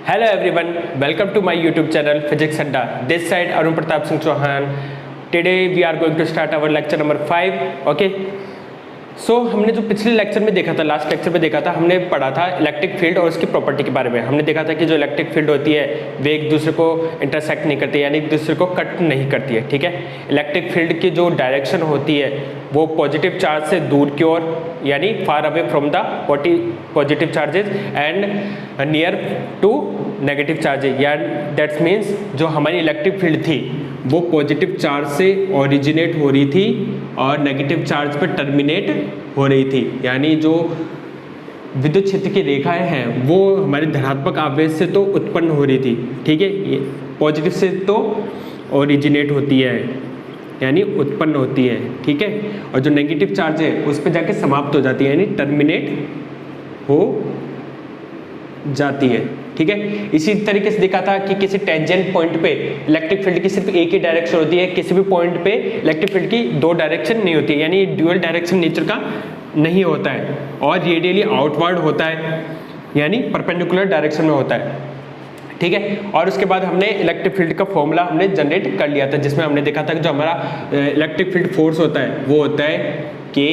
Hello everyone, welcome to my YouTube channel Physics Adda. This side Arun Pratap Singh Chauhan. Today we are going to start our lecture number 5. Okay. सो हमने जो पिछले lecture में देखा था, last lecture में देखा था, हमने पढ़ा था इलेक्ट्रिक फील्ड और उसकी प्रॉपर्टी के बारे में। हमने देखा था कि जो इलेक्ट्रिक फील्ड होती है वे एक दूसरे को इंटरसेक्ट नहीं करती, यानी एक दूसरे को कट नहीं करती है। ठीक है, इलेक्ट्रिक फील्ड की जो डायरेक्शन होती है वो पॉजिटिव चार्ज से दूर की ओर, यानी far away from the positive charges and near to negative charges, या दैट्स मीन्स जो हमारी इलेक्ट्रिक फील्ड थी वो पॉजिटिव चार्ज से ओरिजिनेट हो रही थी और नेगेटिव चार्ज पर टर्मिनेट हो रही थी। यानी जो विद्युत क्षेत्र की रेखाएं हैं वो हमारे धनात्मक आवेश से तो उत्पन्न हो रही थी, ठीक है, ये पॉजिटिव से तो ओरिजिनेट होती है यानी उत्पन्न होती है, ठीक है, और जो नेगेटिव चार्ज है उस पर जाके समाप्त हो जाती है यानी टर्मिनेट हो जाती है। ठीक है, इसी तरीके से देखा था कि किसी टेंजेंट पॉइंट पे इलेक्ट्रिक फील्ड की सिर्फ एक ही डायरेक्शन होती है, किसी भी पॉइंट पे इलेक्ट्रिक फील्ड की दो डायरेक्शन नहीं होती है, यानी ड्यूअल डायरेक्शन नेचर का नहीं होता है और रेडियली आउटवर्ड होता है यानी परपेंडिकुलर डायरेक्शन में होता है। ठीक है, और उसके बाद हमने इलेक्ट्रिक फील्ड का फॉर्मूला हमने जनरेट कर लिया था, जिसमें हमने देखा था कि जो हमारा इलेक्ट्रिक फील्ड फोर्स होता है वो होता है के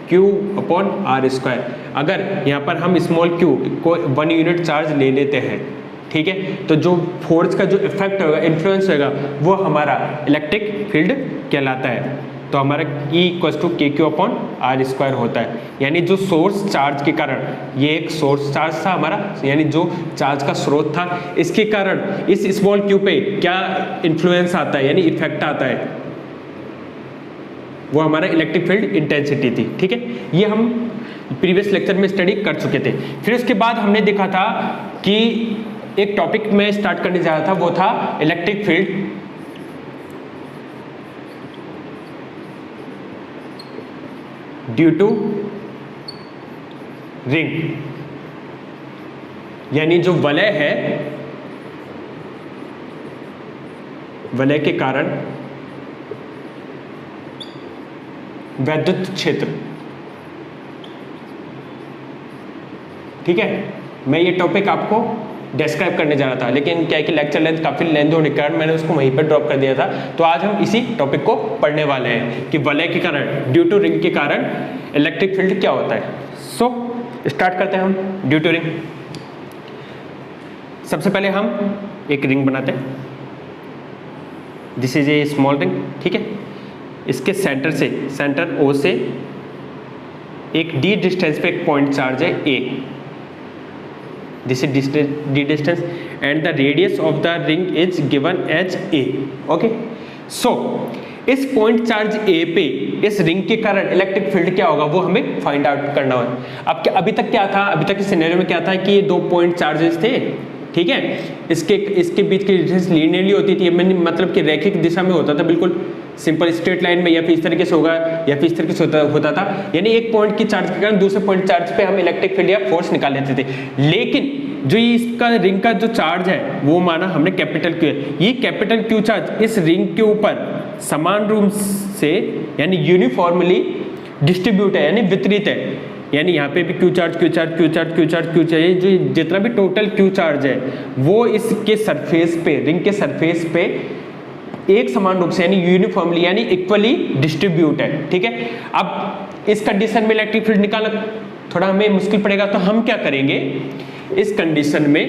क्यू अपॉन आर स्क्वायर। अगर यहाँ पर हम स्मॉल क्यू को 1 यूनिट चार्ज ले लेते हैं, ठीक है, तो जो फोर्स का जो इफेक्ट होगा, इन्फ्लुएंस होगा, वो हमारा इलेक्ट्रिक फील्ड कहलाता है। तो हमारा E इक्वल्स टू के क्यू अपॉन आर स्क्वायर होता है, यानी जो सोर्स चार्ज के कारण, ये एक सोर्स चार्ज था हमारा, यानी जो चार्ज का स्रोत था, इसके कारण इस स्मॉल क्यू पे क्या इन्फ्लुएंस आता है यानी इफेक्ट आता है, वो हमारा इलेक्ट्रिक फील्ड इंटेंसिटी थी। ठीक है, ये हम प्रीवियस लेक्चर में स्टडी कर चुके थे। फिर उसके बाद हमने देखा था कि एक टॉपिक में स्टार्ट करने जा रहा था, वो था electric field due to ring, यानी जो वलय है, वलय के कारण वैद्युत क्षेत्र। ठीक है, मैं ये टॉपिक आपको डिस्क्राइब करने जा रहा था, लेकिन क्या है कि लेक्चर लेंथ काफ़ी लेंथ होने के कारण मैंने उसको वहीं पर ड्रॉप कर दिया था। तो आज हम इसी टॉपिक को पढ़ने वाले हैं कि वलय के कारण, ड्यू टू रिंग के कारण इलेक्ट्रिक फील्ड क्या होता है। सो स्टार्ट करते हैं हम ड्यू टू रिंग। सबसे पहले हम एक रिंग बनाते हैं, this is a small ring. ठीक है, इसके सेंटर से, सेंटर O से एक d डिस्टेंस पे एक पॉइंट चार्ज है A, this is d distance and the radius of the ring is given as A। Okay, so इस पॉइंट चार्ज A पे इस रिंग के कारण इलेक्ट्रिक फील्ड क्या होगा वो हमें फाइंड आउट करना है। अब अभी तक क्या था, अभी तक के सिनेरियो में क्या था कि ये दो पॉइंट चार्जेस थे, ठीक है, इसके बीच की डिस्टेंस लीनियरली होती थी, मतलब कि रैखिक दिशा में होता था, बिल्कुल सिंपल स्ट्रेट लाइन में, या फिर इस तरीके से होगा या फिर इस तरीके से होता था, यानी एक पॉइंट की चार्ज के कारण दूसरे पॉइंट चार्ज पे हम इलेक्ट्रिक फील्ड या फोर्स निकाल लेते थे। लेकिन जो इसका रिंग का जो चार्ज है वो माना हमने कैपिटल क्यू है। ये कैपिटल क्यू चार्ज इस रिंग के ऊपर समान रूप से यानी यूनिफॉर्मली डिस्ट्रीब्यूट है, यानी वितरित है, यानी यहाँ पे भी Q charge Q charge Q charge Q charge Q charge, जो जितना भी टोटल क्यू चार्ज है वो इसके सरफेस पे, रिंग के सरफेस पे एक समान रूप से यानी यूनिफॉर्मली यानी इक्वली डिस्ट्रीब्यूट है। ठीक है, अब इस कंडीशन में इलेक्ट्रिक फील्ड निकालना थोड़ा हमें मुश्किल पड़ेगा, तो हम क्या करेंगे, इस कंडीशन में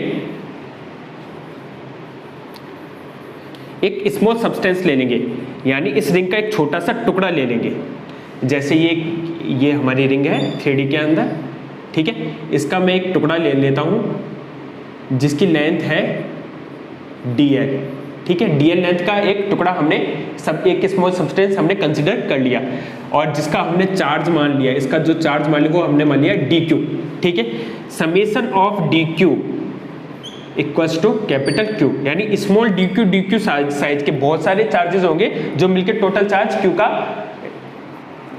एक स्मॉल सब्सटेंस ले लेंगे, यानी इस रिंग का एक छोटा सा टुकड़ा ले लेंगे। जैसे ये हमारी रिंग है 3D के अंदर, ठीक है, इसका मैं एक टुकड़ा ले लेता हूं जिसकी लेंथ है dl। ठीक है, dl लेंथ का एक टुकड़ा हमने एक स्मॉल सब्सटेंस हमने कंसिडर कर लिया और जिसका हमने चार्ज मान लिया, इसका जो चार्ज मान लिया वो हमने मान लिया dq। ठीक है, summation of dq equals to capital Q, यानी स्मॉल dq साइज के बहुत सारे चार्जेस होंगे जो मिलकर टोटल चार्ज Q का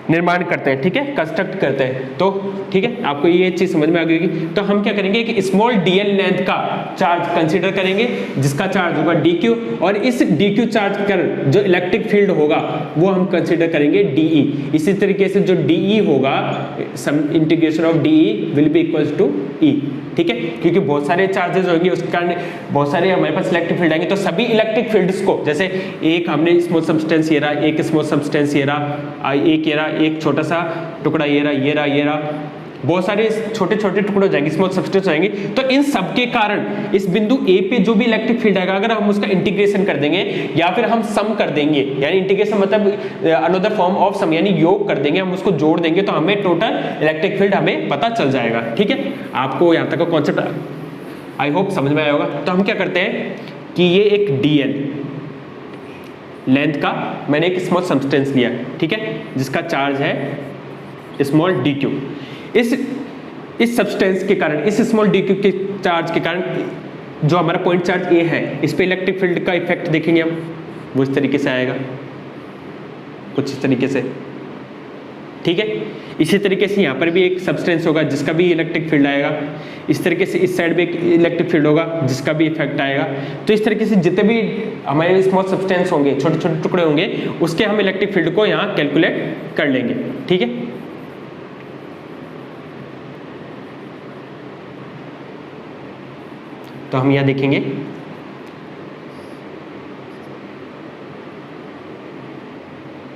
निर्माण करते हैं, ठीक है, कंस्ट्रक्ट करते हैं। तो ठीक है, आपको ये चीज समझ में आ गई होगी। तो हम क्या करेंगे कि स्मॉल dl लेंथ का चार्ज कंसीडर करेंगे, जिसका चार्ज होगा dq, और इस dq चार्ज कर जो इलेक्ट्रिक फील्ड होगा वो हम कंसीडर करेंगे de। इसी तरीके से जो de होगा, sum integration of de will be equals to e, ठीक है, क्योंकि बहुत सारे चार्जेस होंगे, उसके कारण बहुत सारे हमारे पास इलेक्ट्रिक फील्ड आएंगे। तो सभी इलेक्ट्रिक फील्ड्स को, जैसे एक हमने स्मॉल सब्सटेंस ये रहा, एक स्मॉल सब्सटेंस ये रहा, एक ये रहा, एक छोटा सा टुकड़ा ये रहा, ये रहा, ये रहा, बहुत सारे छोटे छोटे टुकड़े हो जाएंगे, स्मॉल सब्सटेंस जाएंगे। तो इन सब के कारण इस बिंदु ए पे जो भी इलेक्ट्रिक फील्ड आएगा, अगर हम उसका इंटीग्रेशन कर देंगे या फिर हम सम कर देंगे, यानी इंटीग्रेशन मतलब अनदर फॉर्म ऑफ सम, यानी योग कर देंगे, हम उसको जोड़ देंगे, तो हमें टोटल इलेक्ट्रिक फील्ड हमें पता चल जाएगा। ठीक है, आपको यहाँ तक का कॉन्सेप्ट आई होप समझ में आया होगा। तो हम क्या करते हैं कि ये एक dl लेंथ का मैंने एक स्मॉल सब्सटेंस लिया, ठीक है, जिसका चार्ज है स्मॉल dq। इस सब्सटेंस के कारण, इस स्मॉल dq के चार्ज के कारण जो हमारा पॉइंट चार्ज ए है, इस पे इलेक्ट्रिक फील्ड का इफेक्ट देखेंगे हम, वो इस तरीके से आएगा, कुछ इस तरीके से, ठीक है। इसी तरीके से यहाँ पर भी एक सब्सटेंस होगा जिसका भी इलेक्ट्रिक फील्ड आएगा, इस तरीके से इस साइड भी एक इलेक्ट्रिक फील्ड होगा जिसका भी इफेक्ट आएगा। तो इस तरीके से जितने भी हमारे स्मॉल सब्सटेंस होंगे, छोटे छोटे टुकड़े होंगे, उसके हम इलेक्ट्रिक फील्ड को यहाँ कैलकुलेट कर लेंगे, ठीक है। तो हम यहाँ देखेंगे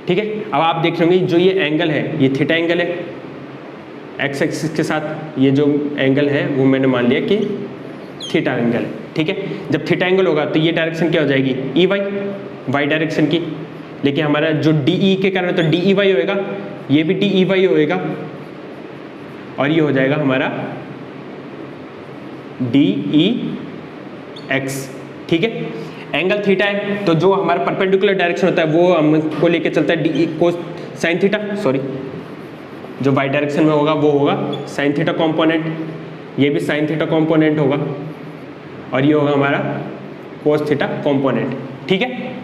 ठीक है। अब आप देख रहे होंगे जो ये एंगल है, ये थीटा एंगल है, एक्स एक्सिस के साथ ये जो एंगल है वो मैंने मान लिया कि थीटा एंगल है, ठीक है। जब थीटा एंगल होगा तो ये डायरेक्शन क्या हो जाएगी, ई वाई डायरेक्शन की, लेकिन हमारा जो डी ई के कारण तो डी ई वाई होएगा, ये भी डी ई वाई होएगा, और ये हो जाएगा हमारा डी ई एक्स, ठीक है। एंगल थीटा है तो जो हमारा परपेंडिकुलर डायरेक्शन होता है वो हमको लेके चलता है d cos sine theta, sorry, जो वाई डायरेक्शन में होगा वो होगा साइन थीटा कॉम्पोनेंट, ये भी साइन थीटा कॉम्पोनेंट होगा, और ये होगा हमारा कोस थीटा कॉम्पोनेंट, ठीक है।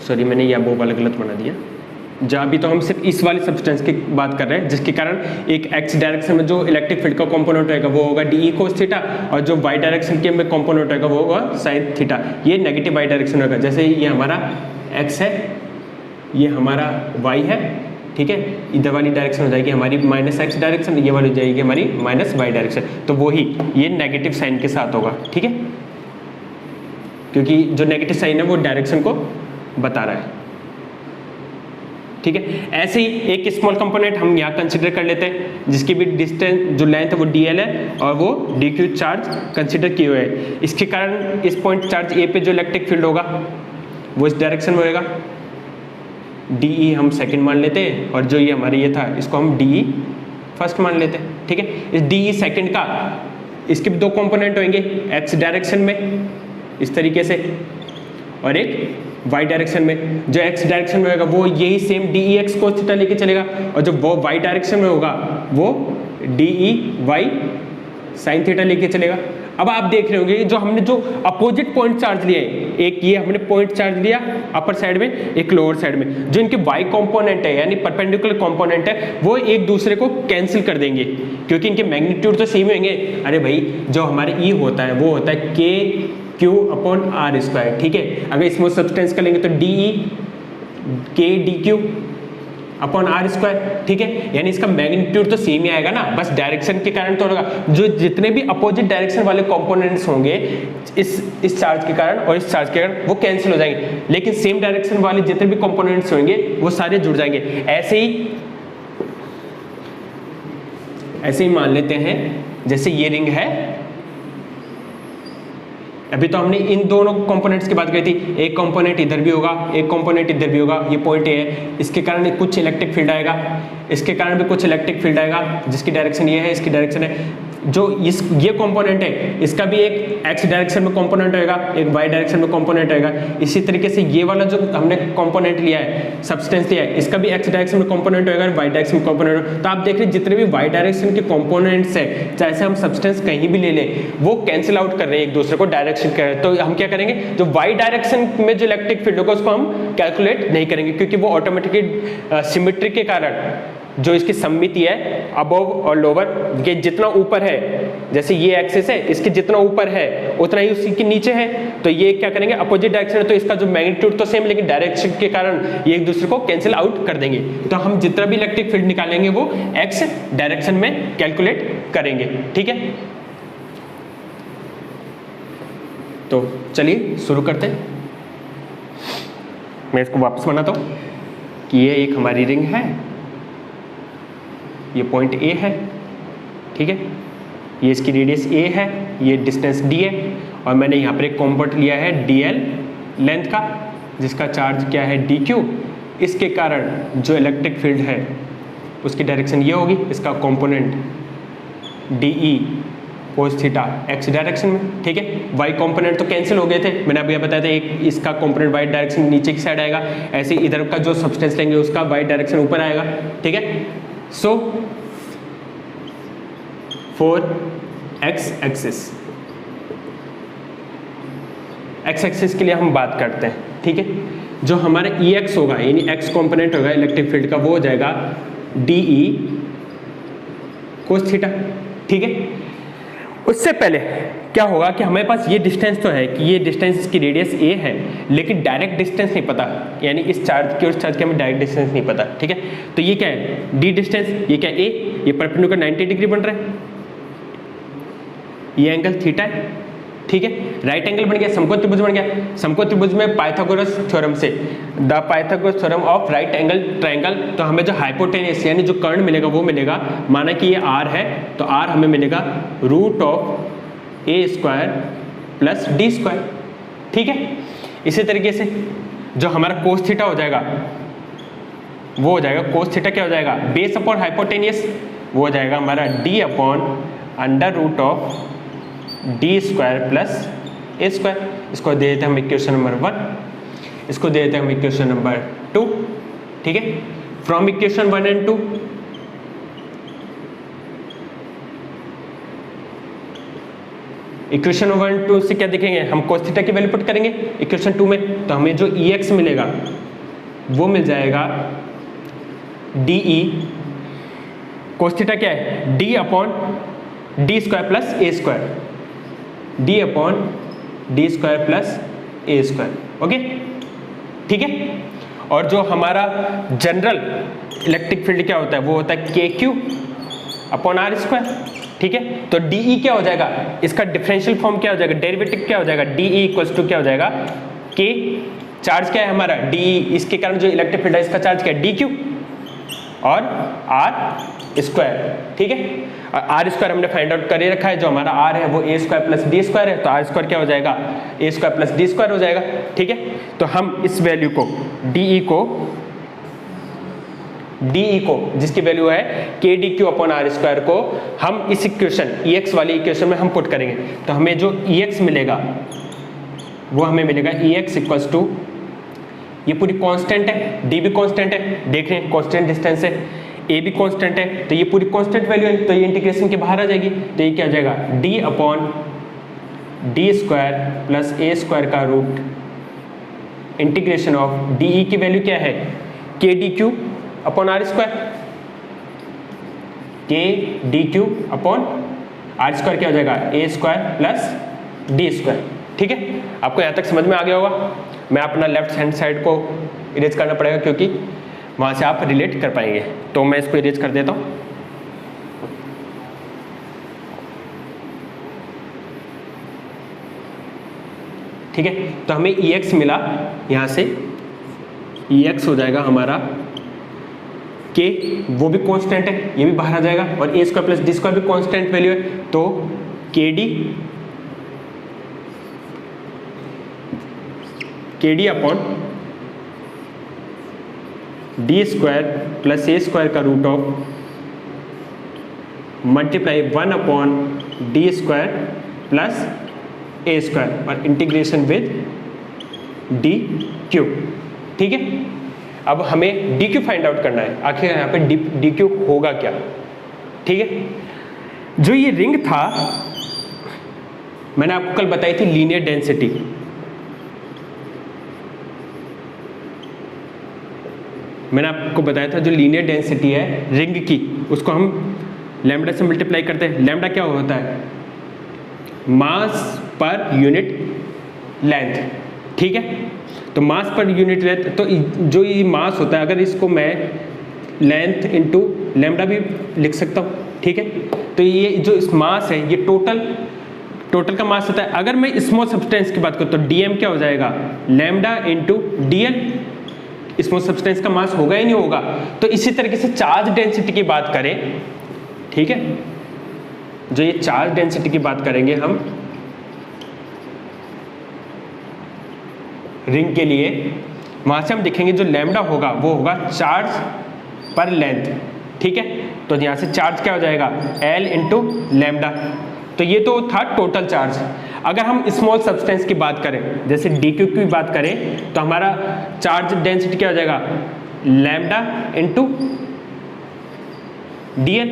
सॉरी, मैंने यह वो वाला गलत बना दिया। जहाँ भी तो हम सिर्फ इस वाले सब्सटेंस की बात कर रहे हैं, जिसके कारण एक एक्स डायरेक्शन में जो इलेक्ट्रिक फील्ड का कंपोनेंट रहेगा वो होगा डी ई कोस थीटा, और जो वाई डायरेक्शन के में कंपोनेंट रहेगा वो होगा साइन थीटा। ये नेगेटिव वाई डायरेक्शन होगा, जैसे ये हमारा एक्स है, ये हमारा वाई है, ठीक है। इधर वाली डायरेक्शन हो जाएगी हमारी माइनस एक्स डायरेक्शन, ये वाली हो जाएगी हमारी माइनस वाई डायरेक्शन, तो वही ये नेगेटिव साइन के साथ होगा, ठीक है, क्योंकि जो नेगेटिव साइन है वो डायरेक्शन को बता रहा है, ठीक है। ऐसे ही एक स्मॉल कंपोनेंट हम यहाँ कंसिडर कर लेते हैं, जिसकी भी डिस्टेंस जो लेंथ है वो dl है, और वो dq चार्ज कंसिडर किए हुए है। इसके कारण इस पॉइंट चार्ज ए पे जो इलेक्ट्रिक फील्ड होगा वो इस डायरेक्शन में होएगा, de हम सेकंड मान लेते हैं, और जो ये हमारे ये था इसको हम de फर्स्ट मान लेते हैं, ठीक है। इस de सेकंड का, इसके भी दो कंपोनेंट होंगे, x डायरेक्शन में इस तरीके से, और एक y डायरेक्शन में। जो x डायरेक्शन में होगा वो यही same D E x cos theta लेके चलेगा, और जो वो y डायरेक्शन में होगा वो D E Y sine theta लेके चलेगा। अब आप देख रहे होंगे जो हमने जो अपोजिट पॉइंट चार्ज लिए, एक ये हमने पॉइंट चार्ज लिया अपर साइड में, एक लोअर साइड में, जो इनके y कंपोनेंट है यानी परपेंडिकुलर कंपोनेंट है, वो एक दूसरे को कैंसिल कर देंगे, क्योंकि इनके मैग्नीट्यूड तो सेम होंगे। अरे भाई, जो हमारे ई होता है वो होता है k Q upon R square, ठीक है। अगर स्मॉल सब्सटेंस का लेंगे तो D E K D Q upon R square, ठीक है, यानी इसका मैग्नीट्यूड तो सेम ही आएगा ना, बस डायरेक्शन के कारण तो होगा। जो जितने भी अपोजिट डायरेक्शन वाले कंपोनेंट्स होंगे इस चार्ज के कारण और इस चार्ज के कारण वो कैंसिल हो जाएंगे, लेकिन सेम डायरेक्शन वाले जितने भी कंपोनेंट्स होंगे वो सारे जुड़ जाएंगे। ऐसे ही मान लेते हैं जैसे ये रिंग है, अभी तो हमने इन दोनों कंपोनेंट्स की बात करी थी, एक कंपोनेंट इधर भी होगा, एक कंपोनेंट इधर भी होगा, ये पॉइंट ए है, इसके कारण कुछ इलेक्ट्रिक फील्ड आएगा, इसके कारण भी कुछ इलेक्ट्रिक फील्ड आएगा, जिसकी डायरेक्शन ये है, इसकी डायरेक्शन है, जो ये कंपोनेंट है इसका भी एक एक्स डायरेक्शन में कंपोनेंट होएगा, एक वाई डायरेक्शन में कंपोनेंट होएगा। इसी तरीके से ये वाला जो हमने कंपोनेंट लिया है, सब्सटेंस लिया है, इसका भी एक्स डायरेक्शन में कंपोनेंट होएगा, वाई डायरेक्शन में कंपोनेंट। तो आप देख रहे हैं जितने भी वाई डायरेक्शन के कंपोनेंट्स है, चाहे से हम सब्सटेंस कहीं भी ले लें, वो कैंसिल आउट कर रहे हैं एक दूसरे को, डायरेक्शन कर रहे हैं। तो हम क्या करेंगे, जो वाई डायरेक्शन में जो इलेक्ट्रिक फील्ड होगा उसको हम कैलकुलेट नहीं करेंगे, क्योंकि वो ऑटोमेटिकली सिमेट्री के कारण जो इसकी सममिति है अबव और लोअर के जितना ऊपर है, जैसे ये एक्सिस है इसके जितना ऊपर है उतना ही उसी के नीचे है, तो ये क्या करेंगे अपोजिट डायरेक्शन है, तो इसका जो मैग्नीट्यूड तो सेम लेकिन डायरेक्शन के कारण ये एक दूसरे को कैंसिल आउट कर देंगे। तो हम जितना भी इलेक्ट्रिक फील्ड निकालेंगे वो एक्स डायरेक्शन में कैलकुलेट करेंगे। ठीक है, तो चलिए शुरू करते हैं। मैं इसको वापस बनाता हूं कि ये एक हमारी रिंग है, ये पॉइंट ए है, ठीक है, ये इसकी रेडियस ए है, ये डिस्टेंस डी है, और मैंने यहाँ पर एक कॉम्पोनेंट लिया है dl लेंथ का, जिसका चार्ज क्या है dq। इसके कारण जो इलेक्ट्रिक फील्ड है उसकी डायरेक्शन ये होगी, इसका component de cos theta x direction में। ठीक है, वाई कंपोनेंट तो कैंसिल हो गए थे, मैंने अभी बताया था, एक इसका कंपोनेंट वाई डायरेक्शन नीचे की साइड आएगा, ऐसे इधर का जो सब्सटेंस लेंगे उसका वाई डायरेक्शन ऊपर आएगा। ठीक है, सो फॉर एक्स एक्सिस के लिए हम बात करते हैं। ठीक है, जो हमारा ई एक्स होगा यानी एक्स कंपोनेंट होगा इलेक्ट्रिक फील्ड का, वो हो जाएगा डी ई कोस थीटा। ठीक है, उससे पहले क्या होगा कि हमारे पास ये डिस्टेंस तो है कि ये डिस्टेंस की रेडियस ए है, लेकिन डायरेक्ट डिस्टेंस नहीं पता, यानी इस चार्ज के उस चार्ज के हमें डायरेक्ट डिस्टेंस नहीं पता। ठीक है, तो ये क्या है डी डिस्टेंस, ये क्या ए, ये परपेंडिकुलर 90 डिग्री बन रहा है, ये एंगल थीटा है। ठीक है, राइट एंगल बन गया, समकोण त्रिभुज बन गया। समकोण त्रिभुज में पाइथागोरस थ्योरम से the Pythagoras theorem of right angle triangle, तो हमें जो हाइपोटेनस यानी जो कर्ण मिलेगा वो मिलेगा, माना कि ये r है तो r हमें मिलेगा root of A square plus D square. ठीक है, इसी तरीके से जो हमारा कोस थीटा हो जाएगा वो हो जाएगा, कोस थीटा क्या हो जाएगा, बेस अपॉन हाइपोटेनियस, वो हो जाएगा हमारा d upon under root of D square plus A square. इसको दे देते हैं हम इक्वेशन नंबर 1, इसको दे देते हैं हम इक्वेशन नंबर 2। ठीक है, फ्रॉम इक्वेशन 1 एंड 2 इक्वेशन 1 2 से क्या देखेंगे, हम cos थीटा की वैल्यू पुट करेंगे इक्वेशन 2 में, तो हमें जो Ex मिलेगा वो मिल जाएगा DE cos थीटा क्या है, D upon D square plus A square, D upon D square plus A square. Okay, ठीक है, और जो हमारा जनरल इलेक्ट्रिक फील्ड क्या होता है वो होता है के क्यू अपॉन आर स्क्वायर। ठीक है, तो DE क्या हो जाएगा, इसका डिफरेंशियल फॉर्म क्या हो जाएगा, डेरिवेटिव क्या हो जाएगा, DE इक्वल्स टू क्या हो जाएगा, के, चार्ज क्या है हमारा DE, इसके कारण जो इलेक्ट्रिक फील्ड है इसका चार्ज क्या है DQ और आर स्क्वायर। ठीक है, और आर स्क्वायर हमने फाइंड आउट कर रखा है, जो हमारा आर है वो ए स्क्वायर प्लस डी स्क्वायर है, तो आर स्क्वायर क्या हो जाएगा, A square plus D square हो जाएगा। ठीक है, तो हम इस वैल्यू को DE को जिसकी वैल्यू है K D Q upon R square को हम इस इक्वेशन EX वाली इक्वेशन में हम पुट करेंगे, तो हमें जो EX मिलेगा वो हमें मिलेगा EX इक्वल्स टू, ये पूरी कांस्टेंट है, D भी कांस्टेंट है, देख रहे हैं कांस्टेंट डिस्टेंस है, A भी कांस्टेंट है, तो ये पूरी कांस्टेंट वैल्यू है, तो ये इंटीग्रेशन के बाहर आ जाएगी, तो ये क्या हो जाएगा D upon D square plus A square का रूट इंटीग्रेशन ऑफ DE की वैल्यू क्या है K D Q upon R square, K D Q upon R square क्या हो जाएगा A square plus D square. ठीक है, आपको यहाँ तक समझ में आ गया होगा। मैं अपना लेफ्ट हैंड साइड को इरेज करना पड़ेगा क्योंकि वहाँ से आप रिलेट कर पाएंगे, तो मैं इसको इरेज कर देता हूँ। ठीक है, तो हमें EX मिला, यहाँ से EX हो जाएगा हमारा के, वो भी कांस्टेंट है, ये भी बाहर आ जाएगा, और A square plus D square भी कांस्टेंट वैल्यू है, तो K D upon D square plus A square का root of multiply 1/d² plus a² और इंटीग्रेशन विद dq। ठीक है, अब हमें dq फाइंड आउट करना है, आखिर यहाँ पे dq होगा क्या। ठीक है, जो ये रिंग था मैंने आपको कल बताई थी लीनियर डेंसिटी, मैंने आपको बताया था जो लीनियर डेंसिटी है रिंग की उसको हम लैम्डा से मल्टीप्लाई करते हैं। लैम्डा क्या होता है? मास पर यूनिट लेंथ। ठीक है, तो मास पर यूनिट लेंथ, तो जो ये मास होता है अगर इसको मैं लेंथ इंटू लैम्डा भी लिख सकता हूँ। ठीक है, तो ये जो मास है ये टोटल का मास होता है। अगर मैं स्मॉल सब्सटेंस की बात करूँ तो dm क्या हो जाएगा? Lambda into dl। Small substance का मास होगा ही नहीं होगा। तो इसी तरीके से चार्ज डेंसिटी की बात करें, ठीक है, जो ये चार्ज डेंसिटी की बात करेंगे हम रिंग के लिए, वहां से हम देखेंगे जो लैम्डा होगा वो होगा चार्ज पर लेंथ। ठीक है, तो यहां से चार्ज क्या हो जाएगा? L into lambda. तो ये तो था टोटल चार्ज। अगर हम स्मॉल सब्सटेंस की बात करें, जैसे dq की बात करें, तो हमारा चार्ज डेंसिटी क्या हो जाएगा? Lambda into dl।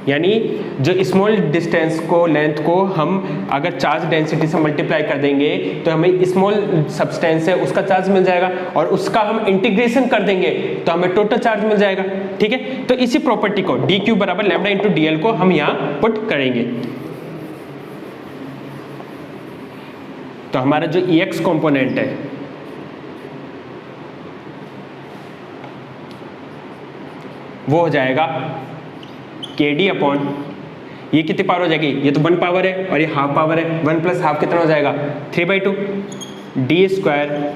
यानी जो स्मॉल डिस्टेंस को, लेंथ को हम अगर चार्ज डेंसिटी से मल्टीप्लाई कर देंगे तो हमें स्मॉल सब्सटेंस है उसका चार्ज मिल जाएगा, और उसका हम इंटीग्रेशन कर देंगे तो हमें टोटल चार्ज मिल जाएगा। ठीक है, तो इसी प्रॉपर्टी को dq बराबर लैम्डा इंटू dl को हम यहाँ पुट करेंगे। तो हमारा जो Ex कंपोनेंट है वो हो जाएगा kd अपॉन, ये कितनी पावर हो जाएगी? ये तो 1 पावर है और ये हाफ पावर है। 1 प्लस हाफ कितना हो जाएगा? 3/2 d²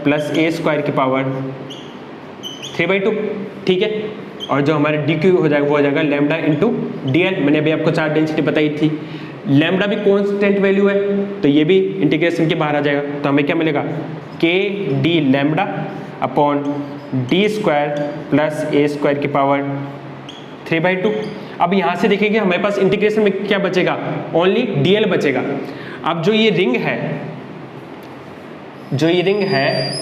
प्लस a² की पावर 3/2। ठीक है, और जो हमारे dq हो जाएगा वो हो जाएगा लैम्डा इंटू dl। मैंने अभी आपको चार्ज डेंसिटी बताई थी। लैम्डा भी कॉन्स्टेंट वैल्यू है तो ये भी इंटीग्रेशन के बाहर आ जाएगा। तो हमें क्या मिलेगा? kd lambda upon d² plus a² की पावर 3/2। अब यहाँ से देखेंगे हमारे पास इंटीग्रेशन में क्या बचेगा? ओनली dl बचेगा। अब जो ये रिंग है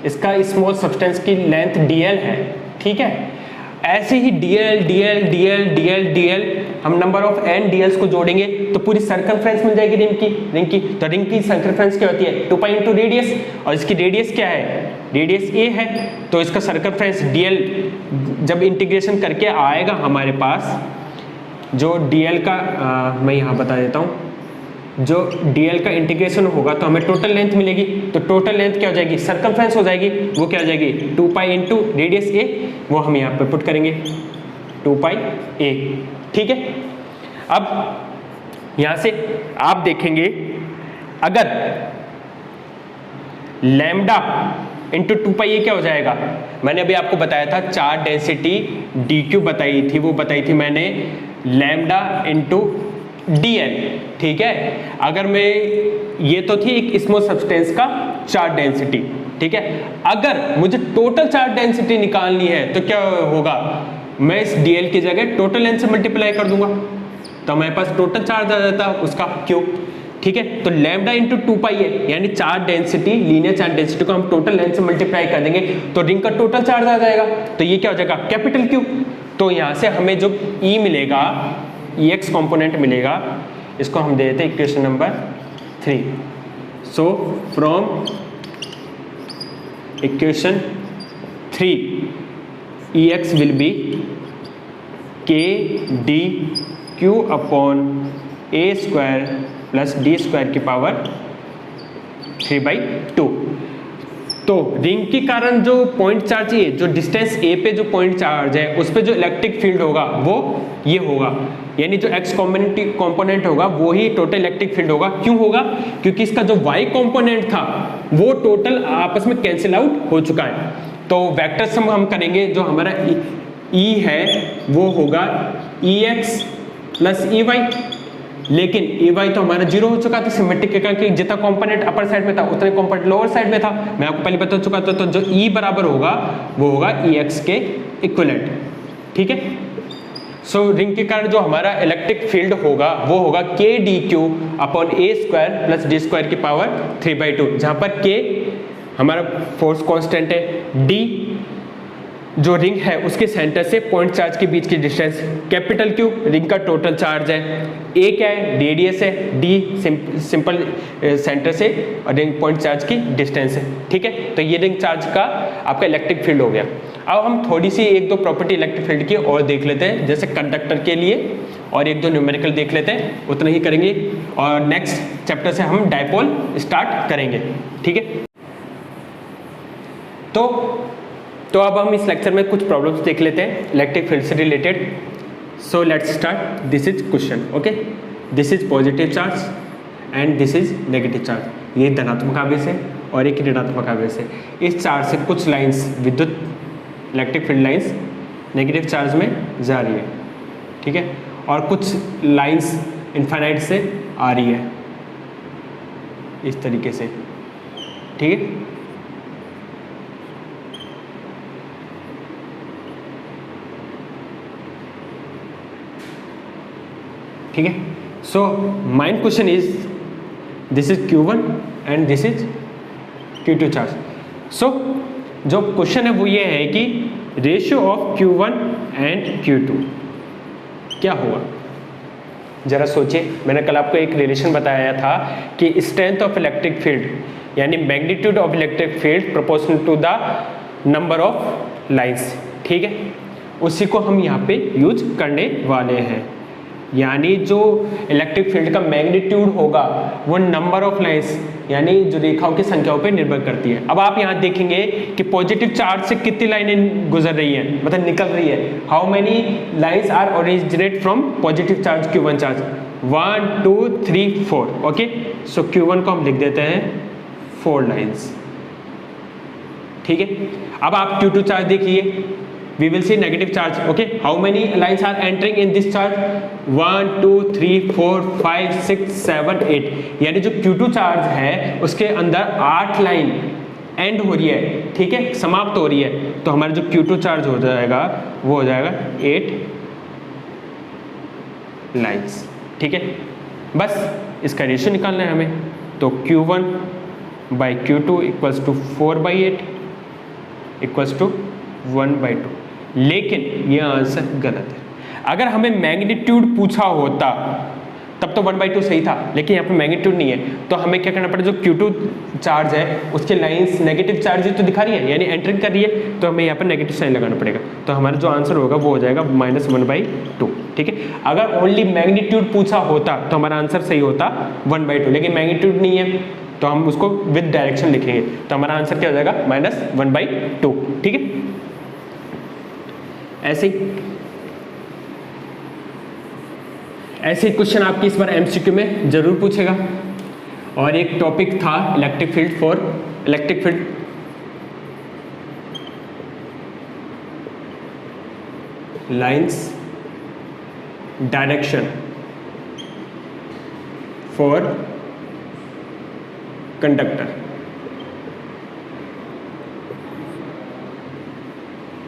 इसका स्मॉल सब्सटेंस की लेंथ dl है। ठीक है, ऐसे ही dl हम नंबर ऑफ n dls को जोड़ेंगे तो पूरी सर्कमफ्रेंस मिल जाएगी रिंग की। तो रिंग की सर्कमफ्रेंस क्या होती है? 2 पाई इंटू रेडियस, और इसकी रेडियस क्या है? रेडियस a है। तो इसका सर्कमफ्रेंस dl जब इंटीग्रेशन करके आएगा हमारे पास, जो dl का मैं यहाँ बता देता हूँ, जो dl का इंटीग्रेशन होगा तो हमें टोटल लेंथ मिलेगी। तो टोटल लेंथ क्या हो जाएगी? सर्कमफ्रेंस हो जाएगी। वो क्या हो जाएगी? 2 पाई इंटू रेडियस a, वो हम यहाँ पे पुट करेंगे 2 पाई a। ठीक है, अब यहाँ से आप देखेंगे अगर लैम्डा इंटू 2 पाई a क्या हो जाएगा? मैंने अभी आपको बताया था चार्ज डेंसिटी dq बताई थी, वो बताई थी मैंने लैम्डा इंटू dl। ठीक है, अगर मैं, ये तो थी एक स्मॉल सब्सटेंस का चार्ज डेंसिटी। ठीक है, अगर मुझे टोटल चार्ज डेंसिटी निकालनी है तो क्या होगा? मैं इस dl की जगह टोटल लेंथ से मल्टीप्लाई कर दूंगा तो हमारे पास टोटल चार्ज आ जाता है उसका क्यूब। ठीक है, तो लैम्डा इंटू 2 पाई है, यानी charge density, linear charge density को हम टोटल लेंथ से मल्टीप्लाई कर देंगे तो रिंग का टोटल चार्ज आ जाएगा। तो ये क्या हो जाएगा? Capital Q. तो यहाँ से हमें जो E मिलेगा, Ex कंपोनेंट मिलेगा, इसको हम दे देते equation number 3। So from equation 3 Ex will be kdq upon a² plus d² की पावर 3/2। तो रिंग के कारण जो पॉइंट चार्ज है, जो डिस्टेंस a पे जो पॉइंट चार्ज है उस पे जो इलेक्ट्रिक फील्ड होगा वो ये होगा, यानी जो x कंपोनेंट होगा वो ही टोटल इलेक्ट्रिक फील्ड होगा। क्यों होगा? क्योंकि इसका जो y कंपोनेंट था वो टोटल आपस में कैंसिल आउट हो चुका है। तो वेक्टर सम हम करेंगे, जो हमारा E है वो होगा Ex प्लस Ey, लेकिन Ey तो हमारा 0 हो चुका था सिमेट्रिकल कि जितना कंपोनेंट अपर साइड में था उतने कंपोनेंट लोअर साइड में था। मैं आपको पहले बता चुका था। तो जो E बराबर होगा वो होगा Ex के इक्विवेलेंट। ठीक है, सो रिंग के कारण जो हमारा इलेक्ट्रिक फील्ड होगा वो होगा के डी क्यू अपॉन ए स्क्वायर प्लस डी स्क्वायर की पावर 3/2, जहां पर के हमारा फोर्स कांस्टेंट है, डी जो रिंग है उसके सेंटर से पॉइंट चार्ज के बीच की डिस्टेंस, कैपिटल क्यू रिंग का टोटल चार्ज है, ए क्या है रेडियस है, डी सिंपल सेंटर से और रिंग पॉइंट चार्ज की डिस्टेंस है। ठीक है, तो ये रिंग चार्ज का आपका इलेक्ट्रिक फील्ड हो गया। अब हम थोड़ी सी एक दो प्रॉपर्टी इलेक्ट्रिक फील्ड की और देख लेते हैं, जैसे कंडक्टर के लिए और एक दो न्यूमेरिकल देख लेते हैं, उतना ही करेंगे और नेक्स्ट चैप्टर से हम डायपोल स्टार्ट करेंगे। ठीक है, तो अब हम इस लेक्चर में कुछ प्रॉब्लम्स देख लेते हैं इलेक्ट्रिक फील्ड से related. So let's start. This is question, okay, this is positive charge and this is negative charge. ये धनात्मक आवेश है और एक ऋणात्मक आवेश है। इस चार्ज से कुछ लाइंस विद्युत electric field lines negative charge में जा रही है, ठीक है, और कुछ लाइंस इनफाइनाइट से आ रही है इस तरीके से। ठीक है, ठीक है। So main question is this is Q1 and this is Q2 charge. So जो क्वेश्चन है वो ये है कि ratio of Q1 and Q2 क्या होगा। जरा सोचिए, मैंने कल आपको एक रिलेशन बताया था कि स्ट्रेंथ ऑफ इलेक्ट्रिक फील्ड यानी magnitude of electric field proportional to the number of lines. ठीक है, उसी को हम यहाँ पे यूज करने वाले हैं, यानी जो इलेक्ट्रिक फील्ड का मैग्नीट्यूड होगा वो नंबर ऑफ लाइंस यानी जो रेखाओं की संख्याओं पे निर्भर करती है। अब आप यहाँ देखेंगे कि पॉजिटिव चार्ज से कितनी लाइनें गुजर रही हैं, मतलब निकल रही है। How many lines are originate from positive charge Q1 charge, 1 2 3 4। Okay, so Q1 को हम लिख देते हैं 4 लाइंस। ठीक है, अब आप Q2 चार्ज देखिए, we will see negative charge. Okay, how many lines are entering in this charge? 1 2 3 4 5 6 7 8, यानी जो Q2 चार्ज है उसके अंदर 8 लाइन एंड हो रही है, ठीक है, समाप्त हो रही है। तो हमारा जो Q2 चार्ज हो जाएगा वो हो जाएगा 8 लाइंस। ठीक है, बस इसका रेशियो निकालना है हमें। तो Q1 by Q2 equals to 4/8 equals to 1/2, लेकिन ये आंसर गलत है। अगर हमें मैग्नीट्यूड पूछा होता तब तो 1/2 सही था, लेकिन यहाँ पे मैग्नीट्यूड नहीं है, तो हमें क्या करना पड़ेगा, जो Q2 चार्ज है उसके लाइंस नेगेटिव चार्ज तो दिखा रही है यानी एंटरिंग कर रही है, तो हमें यहाँ पर नेगेटिव साइन लगाना पड़ेगा। तो हमारा जो आंसर होगा वो हो जाएगा -1/2। ठीक है, अगर ओनली मैग्नीट्यूड पूछा होता तो हमारा आंसर सही होता 1/2, लेकिन मैग्नीट्यूड नहीं है तो हम उसको विद डायरेक्शन लिखेंगे, तो हमारा आंसर क्या हो जाएगा -1/2। ठीक है, ऐसे ही क्वेश्चन आपकी इस बार MCQ में जरूर पूछेगा। और एक टॉपिक था electric field lines direction for conductor,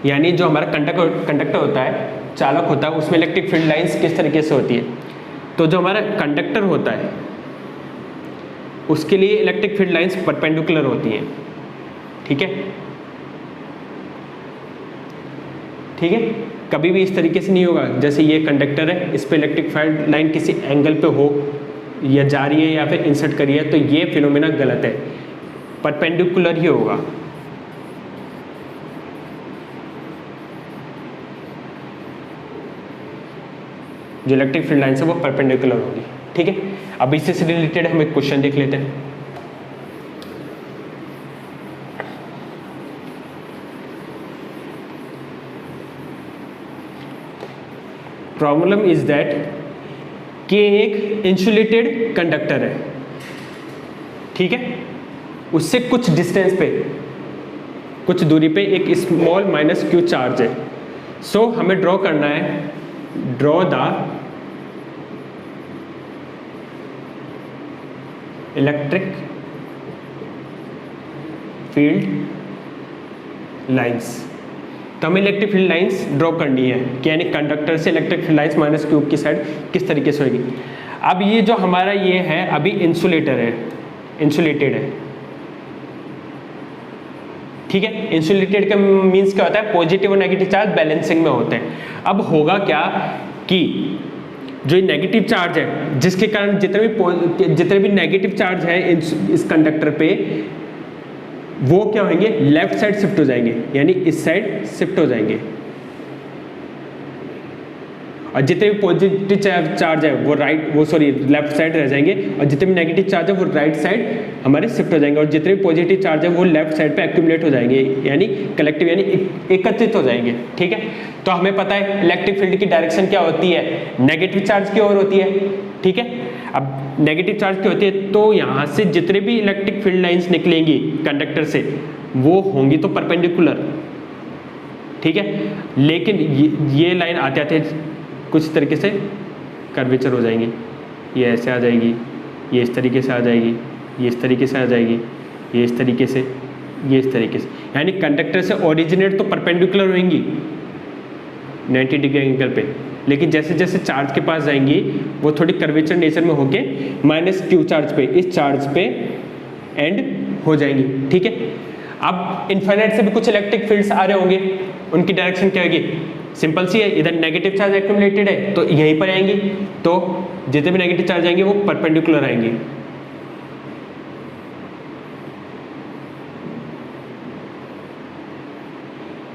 यानी जो हमारा कंडक्टर होता है, चालक होता है, उसमें इलेक्ट्रिक फील्ड लाइंस किस तरीके से होती है। तो जो हमारा कंडक्टर होता है उसके लिए इलेक्ट्रिक फील्ड लाइंस परपेंडिकुलर होती हैं। ठीक है, ठीक है, कभी भी इस तरीके से नहीं होगा जैसे ये कंडक्टर है, इस पे इलेक्ट्रिक फील्ड लाइन किसी एंगल पे हो या जा रही है या फिर इंसर्ट करी है, तो ये फिनोमेना गलत है, परपेंडिकुलर ही होगा। जो इलेक्ट्रिक फील्ड लाइन है वो परपेंडिकुलर होगी। ठीक है, अब इससे से रिलेटेड हम एक क्वेश्चन देख लेते हैं। प्रॉब्लम इज दैट कि एक इंसुलेटेड कंडक्टर है, ठीक है, उससे कुछ डिस्टेंस पे, कुछ दूरी पे एक स्मॉल -q चार्ज है। सो हमें ड्रॉ करना है, draw the electric field lines. तो हमें इलेक्ट्रिक फील्ड लाइंस ड्रॉ करनी है कि यानी कंडक्टर से electric field lines minus cube की साइड किस तरीके से होगी। अब ये जो हमारा ये है अभी इंसुलेटर है, इंसुलेटेड है, ठीक है। इंसुलेटेड का मीन्स क्या होता है, पॉजिटिव और नेगेटिव चार्ज बैलेंसिंग में होते हैं। अब होगा क्या कि जो नेगेटिव चार्ज है जिसके कारण जितने भी नेगेटिव चार्ज है इस कंडक्टर पे वो क्या होंगे, लेफ्ट साइड शिफ्ट हो जाएंगे, यानी इस साइड शिफ्ट हो जाएंगे, और जितने भी पॉजिटिव चार्ज है वो लेफ्ट साइड रह जाएंगे, और जितने भी नेगेटिव चार्ज है वो राइट साइड हमारे शिफ्ट हो जाएंगे, और जितने भी पॉजिटिव चार्ज है वो लेफ्ट साइड पे एक्यूमुलेट हो जाएंगे, यानी कलेक्टिव यानी एकत्रित हो जाएंगे, ठीक है। तो हमें पता है इलेक्ट्रिक फील्ड की डायरेक्शन क्या होती है, नेगेटिव चार्ज की ओर होती है, ठीक है। अब नेगेटिव चार्ज की होती है तो यहाँ से जितने भी इलेक्ट्रिक फील्ड लाइंस निकलेंगी कंडक्टर से वो होंगी तो परपेंडिकुलर, ठीक है। लेकिन ये लाइन आते आते कुछ तरीके से कर्वेचर हो जाएंगी, ये ऐसे आ जाएगी, ये इस तरीके से आ जाएगी, ये इस तरीके से आ जाएगी, ये इस तरीके से, ये इस तरीके से, यानी कंडक्टर से ओरिजिनेट तो परपेंडिकुलर होंगी 90 डिग्री एंगल पे, लेकिन जैसे जैसे चार्ज के पास जाएंगी वो थोड़ी कर्वेचर नेचर में होके माइनस क्यू चार्ज पे, इस चार्ज पे एंड हो जाएंगी, ठीक है। अब इन्फिनिट से भी कुछ इलेक्ट्रिक फील्ड्स आ रहे होंगे, उनकी डायरेक्शन क्या होगी, सिंपल सी है, इधर नेगेटिव चार्ज एक्यूमुलेटेड है तो यहीं पर आएंगी, तो जितने भी नेगेटिव चार्ज आएंगे वो परपेंडिकुलर आएंगे।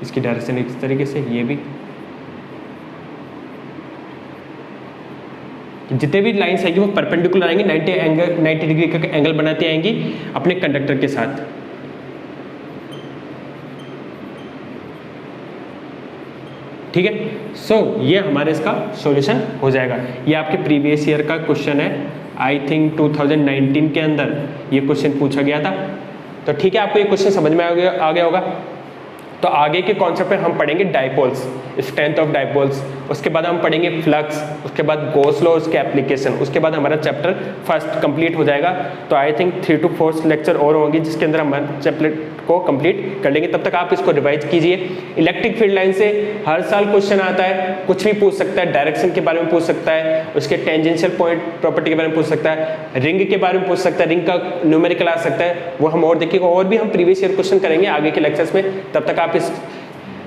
इसकी डायरेक्शन इस तरीके से, ये भी जितने भी लाइंस आएंगी वो परपेंडिकुलर आएंगी, 90 डिग्री का एंगल बनाती आएंगी अपने कंडक्टर के साथ। ठीक है, सो ये हमारे इसका सॉल्यूशन हो जाएगा। ये आपके प्रीवियस ईयर का क्वेश्चन है, आई थिंक 2019 के अंदर ये क्वेश्चन पूछा गया था। तो ठीक है, आपको ये क्वेश्चन समझ में आ गया होगा। तो आगे के कॉन्सेप्ट में हम पढ़ेंगे डाइपोल्स, स्ट्रेंथ ऑफ डाइपोल्स, उसके बाद हम पढ़ेंगे फ्लक्स, उसके बाद गॉस लॉ, उसके एप्लीकेशन, उसके बाद हमारा चैप्टर फर्स्ट कंप्लीट हो जाएगा। तो आई थिंक 3 to 4 लेक्चर और होंगे जिसके अंदर हम चैप्टर को कंप्लीट कर लेंगे। तब तक आप इसको रिवाइज कीजिए। इलेक्ट्रिक फील्ड लाइन से हर साल क्वेश्चन आता है, कुछ भी पूछ सकता है, डायरेक्शन के बारे में पूछ सकता है, उसके टेंजेंशियल पॉइंट प्रॉपर्टी के बारे में पूछ सकता है, रिंग के बारे में पूछ सकता है, रिंग का न्यूमेरिकल आ सकता है, वो हम और देखिएगा। और भी हम प्रीवियस ईयर क्वेश्चन करेंगे आगे के लेक्चर्स में। तब तक आप इस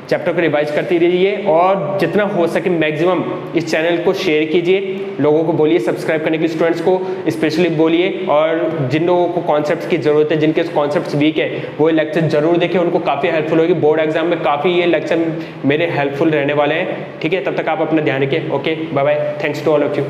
चैप्टर को रिवाइज करते रहिए और जितना हो सके मैक्सिमम इस चैनल को शेयर कीजिए, लोगों को बोलिए सब्सक्राइब करने के लिए, स्टूडेंट्स को स्पेशली बोलिए। और जिन लोगों को कॉन्सेप्ट्स की जरूरत है, जिनके कॉन्सेप्ट्स वीक है, वो लेक्चर जरूर देखें, उनको काफ़ी हेल्पफुल होगी। बोर्ड एग्जाम में काफ़ी ये लेक्चर मेरे हेल्पफुल रहने वाले हैं। ठीक है, तब तक आप अपना ध्यान रखिए। Okay, bye bye, thanks to all of you.